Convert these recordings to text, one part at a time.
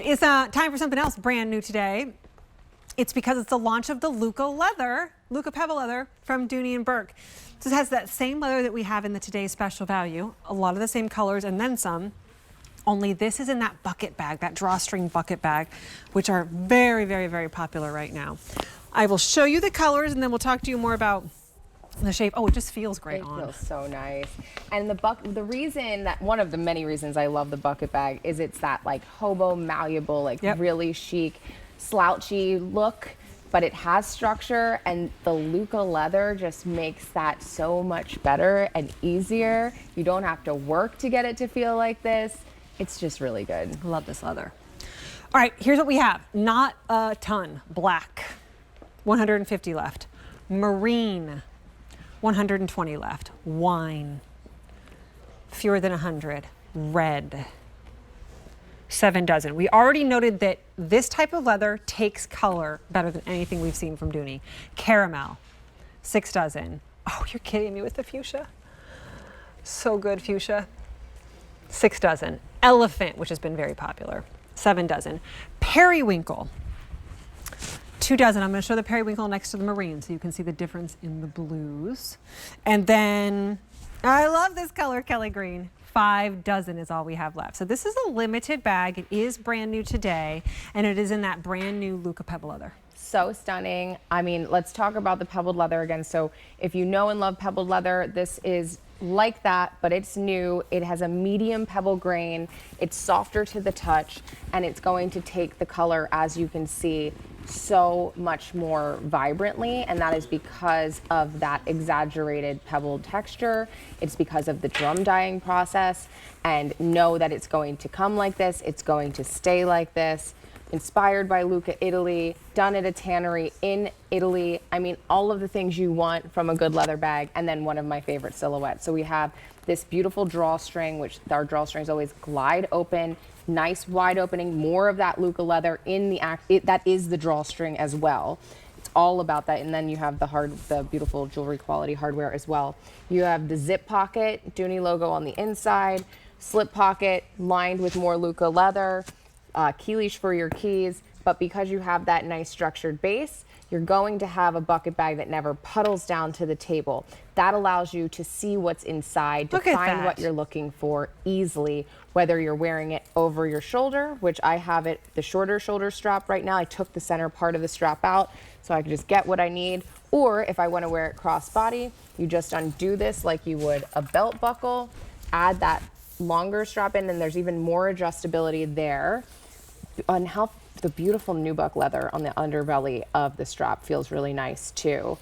It is time for something else brand new today. It's because it's the launch of the Lucca Pebble leather from Dooney and Bourke. So it has that same leather that we have in the today's special value, a lot of the same colors and then some, only this is in that bucket bag, that drawstring bucket bag, which are very, very, very popular right now. I will show you the colors and then we'll talk to you more about the shape. Oh, it just feels great on. It feels so nice. And the reason that, one of the many reasons I love the bucket bag is it's that like hobo malleable, like really chic, slouchy look, but it has structure, and the Lucca leather just makes that so much better and easier. You don't have to work to get it to feel like this. It's just really good. Love this leather. All right, here's what we have. Not a ton. Black, 150 left. Marine, 120 left. Wine, fewer than 100. Red, 7 dozen. We already noted that this type of leather takes color better than anything we've seen from Dooney. Caramel, 6 dozen. Oh, you're kidding me with the fuchsia. So good, fuchsia. 6 dozen. Elephant, which has been very popular, 7 dozen. Periwinkle, 2 dozen. I'm going to show the periwinkle next to the marine so you can see the difference in the blues. And then, I love this color, Kelly green. 5 dozen is all we have left. So this is a limited bag. It is brand new today, and it is in that brand new Lucca Pebble leather. So stunning. I mean, let's talk about the pebbled leather again. So if you know and love pebbled leather, this is like that, but it's new. It has a medium pebble grain. It's softer to the touch, and it's going to take the color, as you can see, so much more vibrantly, and that is because of that exaggerated pebbled texture. It's because of the drum dyeing process, and know that it's going to come like this. It's going to stay like this. Inspired by Lucca, Italy, done at a tannery in Italy. I mean, all of the things you want from a good leather bag, and then one of my favorite silhouettes. So we have this beautiful drawstring, which our drawstrings always glide open, nice wide opening, more of that Lucca leather in the that is the drawstring as well. It's all about that. And then you have the beautiful jewelry quality hardware as well. You have the zip pocket, Dooney logo on the inside, slip pocket lined with more Lucca leather, key leash for your keys. But because you have that nice structured base, you're going to have a bucket bag that never puddles down to the table. That allows you to see what's inside, to find what you're looking for easily, whether you're wearing it over your shoulder, which I have it, the shorter shoulder strap right now. I took the center part of the strap out so I can just get what I need. Or if I want to wear it crossbody, you just undo this like you would a belt buckle, add that longer strap in, and there's even more adjustability there. And how the beautiful nubuck leather on the underbelly of the strap feels really nice too.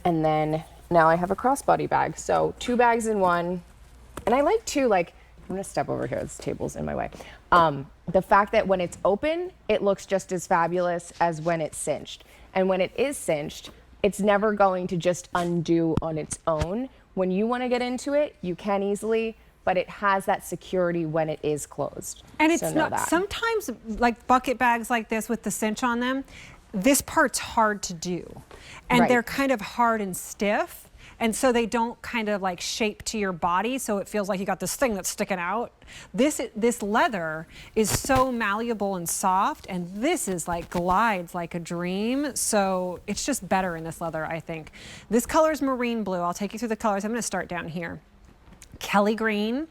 And then now I have a crossbody bag. So 2 bags in one. And I like to, like, I'm gonna step over here, this table's in my way. The fact that when it's open, it looks just as fabulous as when it's cinched. And when it is cinched, it's never going to just undo on its own. When you wanna get into it, you can easily, but it has that security when it is closed. And it's not, sometimes like bucket bags like this with the cinch on them, this part's hard to do. And they're kind of hard and stiff. And so they don't kind of like shape to your body, so it feels like you got this thing that's sticking out. This leather is so malleable and soft, and this is like glides like a dream. So it's just better in this leather, I think. This color is marine blue. I'll take you through the colors. I'm gonna start down here. Kelly green,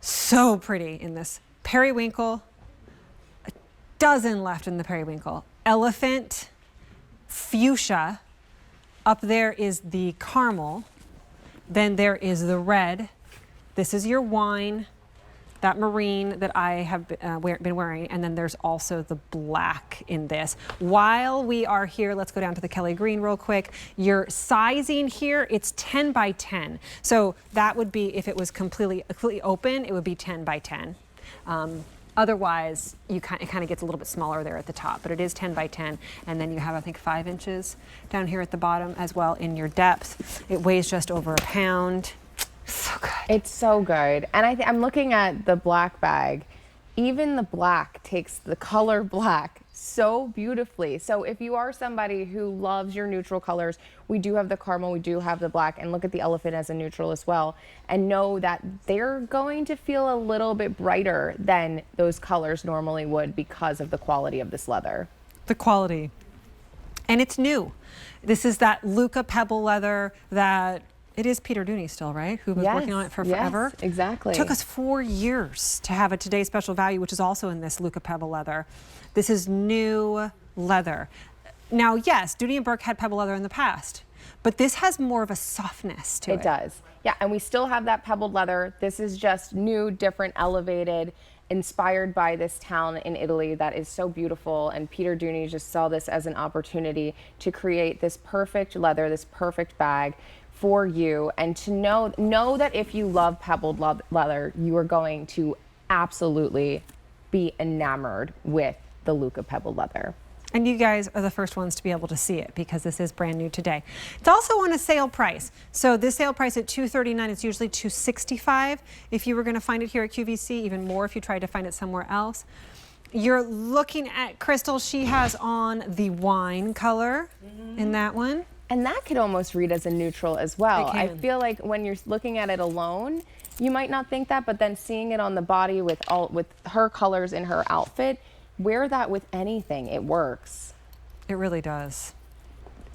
so pretty in this. Periwinkle, a dozen left in the periwinkle. Elephant, fuchsia, up there is the caramel, then there is the red. This is your wine, that marine that I have been wearing, and then there's also the black in this. While we are here, let's go down to the Kelly green real quick. Your sizing here, it's 10 by 10. So that would be, if it was completely open, it would be 10 by 10. Otherwise, it kind of gets a little bit smaller there at the top, but it is 10 by 10. And then you have, I think, 5 inches down here at the bottom as well in your depth. It weighs just over a pound. So good. It's so good. And I'm looking at the black bag. Even the black the color black so beautifully. So if you are somebody who loves your neutral colors, we do have the caramel, we do have the black, and look at the elephant as a neutral as well. And know that they're going to feel a little bit brighter than those colors normally would because of the quality of this leather. The quality. And it's new. This is that Lucca Pebble leather that it is Peter Dooney still, right? Who was working on it for forever. Yes, exactly. It took us 4 years to have a today's special value, which is also in this Lucca Pebble leather. This is new leather. Now, yes, Dooney and Bourke had pebble leather in the past, but this has more of a softness to it. It does. Yeah, and we still have that pebbled leather. This is just new, different, elevated, inspired by this town in Italy that is so beautiful. And Peter Dooney just saw this as an opportunity to create this perfect leather, this perfect bag for you. And to know that if you love pebbled leather, you are going to absolutely be enamored with the Lucca Pebble leather. And you guys are the first ones to be able to see it because this is brand new today. It's also on a sale price. So this sale price at $239, it's usually $265 if you were going to find it here at QVC, even more if you tried to find it somewhere else. You're looking at Crystal. She has on the wine color in that one. And that could almost read as a neutral as well. It I can. feel like when you're looking at it alone, you might not think that, but then seeing it on the body with her colors in her outfit, wear that with anything, it works. It really does.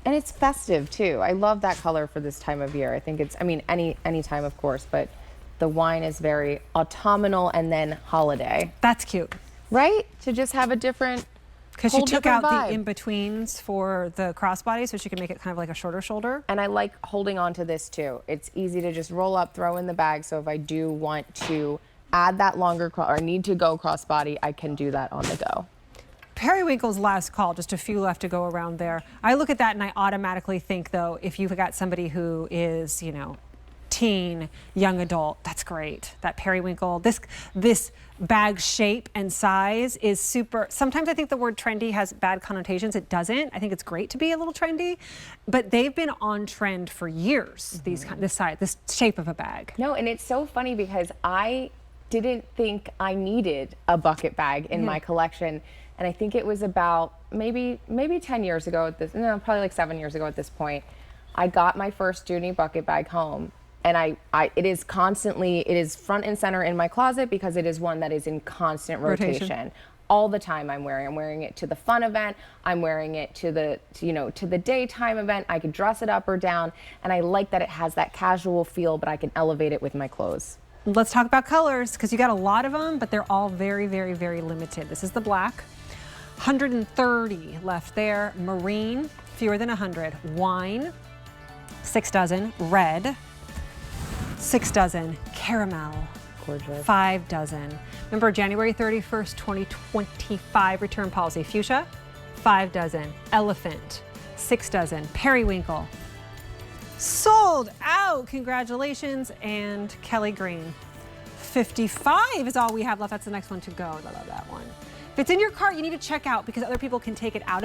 And it's festive too. I love that color for this time of year. I think it's, I mean, any time of course, but the wine is very autumnal and then holiday. That's cute. Right? To just have a different, Because she whole took different out vibe. the in-betweens for the crossbody so she could make it kind of like a shorter shoulder. And I like holding on to this too. It's easy to just roll up, throw in the bag. So if I do want to add that longer or need to go crossbody, I can do that on the go. Periwinkle's last call, just a few left to go around there. I look at that and I automatically think, though, if you've got somebody who is, you know, teen, young adult, that's great. That periwinkle, this bag shape and size is super. Sometimes I think the word trendy has bad connotations. It doesn't. I think it's great to be a little trendy, but they've been on trend for years. This shape of a bag. No, and it's so funny because I didn't think I needed a bucket bag in my collection. And I think it was about maybe 10 years ago at this, no, probably like 7 years ago at this point, I got my first Dooney bucket bag home. And it is front and center in my closet because it is one that is in constant rotation. All the time I'm wearing it to the fun event. I'm wearing it to the daytime event. I could dress it up or down. And I like that it has that casual feel, but I can elevate it with my clothes. Let's talk about colors because you got a lot of them, but they're all very, very, very limited. This is the black. 130 left there. Marine, fewer than 100. Wine, 6 dozen. Red, 6 dozen. Caramel, Gorgeous. 5 dozen. Remember, January 31st, 2025 return policy. Fuchsia, 5 dozen. Elephant, 6 dozen. Periwinkle, sold out. Congratulations. And Kelly Green, 55 is all we have left. That's the next one to go. I love that one. If it's in your cart, you need to check out because other people can take it out of